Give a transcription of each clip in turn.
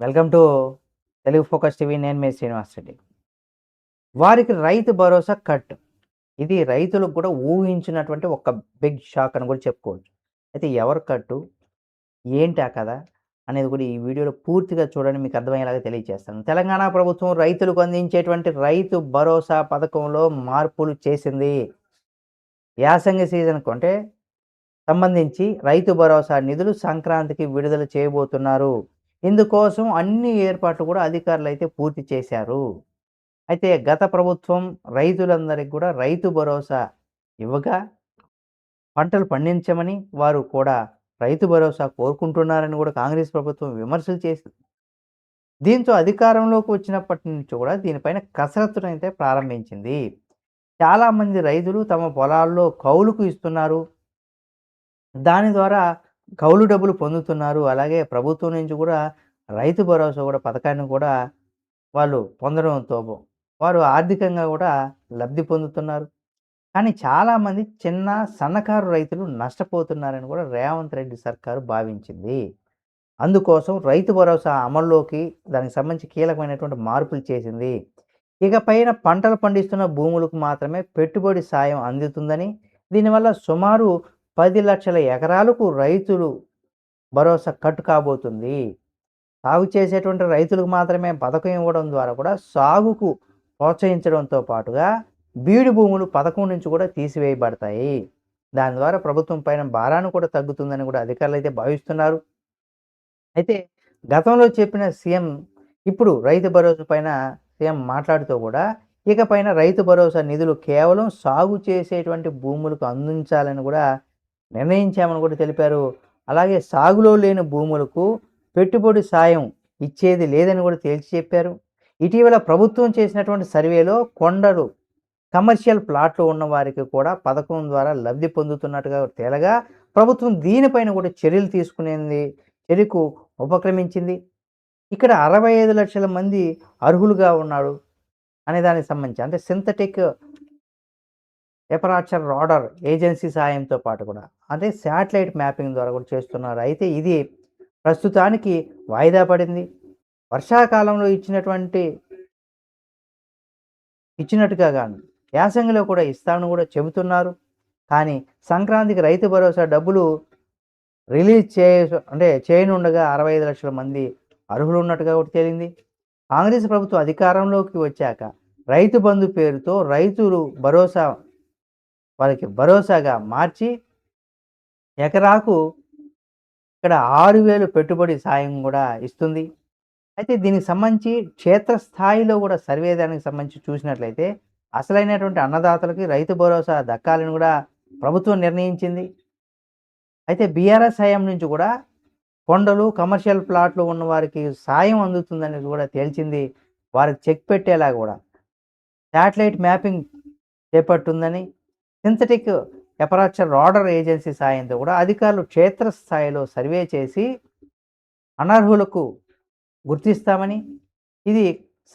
Welcome to Telugu focus TV. నేను మీ శ్రీనివాస్ రెడ్డి. వారికి Rythu Bharosa cut. ఇది రైతులకు కూడా ఊహించినటువంటి ఒక బిగ్ షాక్ అని కూడా చెప్పుకోవచ్చు. అయితే ఎవరు కట్టు? ఏంటి ఆ కథ? అనేది కూడా ఈ వీడియోలో పూర్తిగా చూడండి, మీకు అర్థమయ్యేలాగా తెలియజేస్తాను. తెలంగాణ ప్రభుత్వం రైతులకు అందించేటువంటి రైతు భరోసా పథకంలో మార్పులు చేసింది. యాసంగి సీజన్‌కు అంటే సంబంధించి రైతు భరోసా నిధులు సంక్రాంతికి విడుదల చేయబోతున్నారు. ఇందుకోసం అన్ని ఏర్పాట్లు కూడా అధికారులైతే పూర్తి చేశారు. అయితే గత ప్రభుత్వం రైతులందరికి కూడా రైతు భరోసా ఇవ్వగా, పంటలు పండించమని వారు కూడా రైతు భరోసా కోరుకుంటున్నారని కూడా కాంగ్రెస్ ప్రభుత్వం విమర్శలు చేసింది. దీంతో అధికారంలోకి వచ్చినప్పటి నుంచి కూడా దీనిపైన కసరత్తునైతే ప్రారంభించింది. చాలామంది రైతులు తమ పొలాల్లో కౌలుకు ఇస్తున్నారు. దాని ద్వారా కౌలు డబ్బులు పొందుతున్నారు. అలాగే ప్రభుత్వం నుంచి కూడా రైతు భరోసా కూడా పథకాన్ని కూడా వాళ్ళు పొందడంతో వారు ఆర్థికంగా కూడా లబ్ధి పొందుతున్నారు. కానీ చాలామంది చిన్న, సన్నకారు రైతులు నష్టపోతున్నారని కూడా రేవంత్ రెడ్డి సర్కారు భావించింది. అందుకోసం రైతు భరోసా అమల్లోకి దానికి సంబంధించి కీలకమైనటువంటి మార్పులు చేసింది. ఇకపైన పంటలు పండిస్తున్న భూములకు మాత్రమే పెట్టుబడి సాయం అందుతుందని, దీనివల్ల సుమారు 10,00,000 ఎకరాలకు రైతులు భరోసా కట్ కాబోతుంది. సాగు చేసేటువంటి రైతులకు మాత్రమే పథకం ఇవ్వడం ద్వారా కూడా సాగుకు ప్రోత్సహించడంతో పాటుగా బీడు భూములు పథకం నుంచి కూడా తీసివేయబడతాయి. దాని ద్వారా ప్రభుత్వం పైన భారాన్ని కూడా తగ్గుతుందని కూడా అధికారులైతే భావిస్తున్నారు. అయితే గతంలో చెప్పిన సీఎం ఇప్పుడు రైతు భరోసా పైన సీఎం మాట్లాడుతూ కూడా ఇకపైన రైతు భరోసా నిధులు కేవలం సాగు చేసేటువంటి భూములకు అందించాలని కూడా నిర్ణయించామని కూడా తెలిపారు. అలాగే సాగులో లేని భూములకు పెట్టుబడి సాయం ఇచ్చేది లేదని కూడా తేల్చి చెప్పారు. ఇటీవల ప్రభుత్వం చేసినటువంటి సర్వేలో కొండలు కమర్షియల్ ప్లాట్లు ఉన్న వారికి కూడా పథకం ద్వారా లబ్ధి పొందుతున్నట్టుగా తేలగా, ప్రభుత్వం దీనిపైన కూడా చర్యలు చర్యకు ఉపక్రమించింది. ఇక్కడ 65,00,000 మంది అర్హులుగా ఉన్నాడు అనే దానికి సంబంధించి, అంటే సింథటిక్ ఎపరాచర్ రాడార్ ఏజెన్సీ సాయంతో పాటు కూడా, అంటే శాటిలైట్ మ్యాపింగ్ ద్వారా కూడా చేస్తున్నారు. అయితే ఇది ప్రస్తుతానికి వాయిదా పడింది. వర్షాకాలంలో ఇచ్చినట్టుగా గాను యాసంగిలో కూడా ఇస్తామని కూడా చెబుతున్నారు. కానీ సంక్రాంతికి రైతు భరోసా డబ్బులు రిలీజ్ చేయనుండగా 65,00,000 మంది అర్హులు ఉన్నట్టుగా ఒకటి తేలింది. కాంగ్రెస్ ప్రభుత్వం అధికారంలోకి వచ్చాక రైతు బంధు పేరుతో రైతులు వాళ్ళకి భరోసాగా మార్చి ఎకరాకు ఇక్కడ 6,000 పెట్టుబడి సాయం కూడా ఇస్తుంది. అయితే దీనికి సంబంధించి క్షేత్రస్థాయిలో కూడా సర్వే దానికి సంబంధించి చూసినట్లయితే అసలైనటువంటి అన్నదాతలకి రైతు భరోసా దక్కాలని కూడా ప్రభుత్వం నిర్ణయించింది. అయితే బీఆర్ఎస్ హయాం నుంచి కూడా కొండలు, కమర్షియల్ ప్లాట్లు ఉన్న వారికి సాయం అందుతుందని కూడా తేల్చింది. వారికి చెక్ పెట్టేలా కూడా శాటిలైట్ మ్యాపింగ్ చేపట్టుందని, సింథటిక్ ఎపరాచర్ రాడార్ ఏజెన్సీ సాయంతో కూడా అధికారులు క్షేత్రస్థాయిలో సర్వే చేసి అనర్హులకు గుర్తిస్తామని, ఇది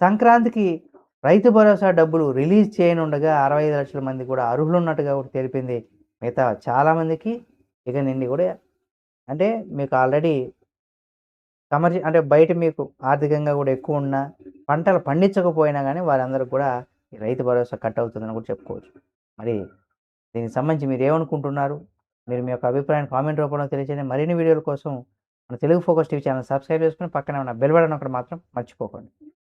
సంక్రాంతికి రైతు భరోసా డబ్బులు రిలీజ్ చేయనుండగా 65,00,000 మంది కూడా అర్హులున్నట్టుగా కూడా తెలిపింది. మిగతా చాలామందికి ఇక నుండి కూడా, అంటే మీకు ఆల్రెడీ అంటే బయట మీకు ఆర్థికంగా కూడా ఎక్కువ ఉన్నా, పంటలు పండించకపోయినా కానీ వారందరికి కూడా ఈ రైతు భరోసా కట్ అవుతుందని కూడా చెప్పుకోవచ్చు. మరి దీనికి సంబంధించి మీరేమనుకుంటున్నారు? మీరు మీ యొక్క అభిప్రాయాన్ని కామెంట్ రూపంలో తెలియజేయండి. మరిన్ని వీడియోల కోసం మన Telugu focus TV channel subscribe చేసుకొని పక్కనే ఉన్న బెల్ బటన్ ఒకటి మాత్రం మర్చిపోకండి.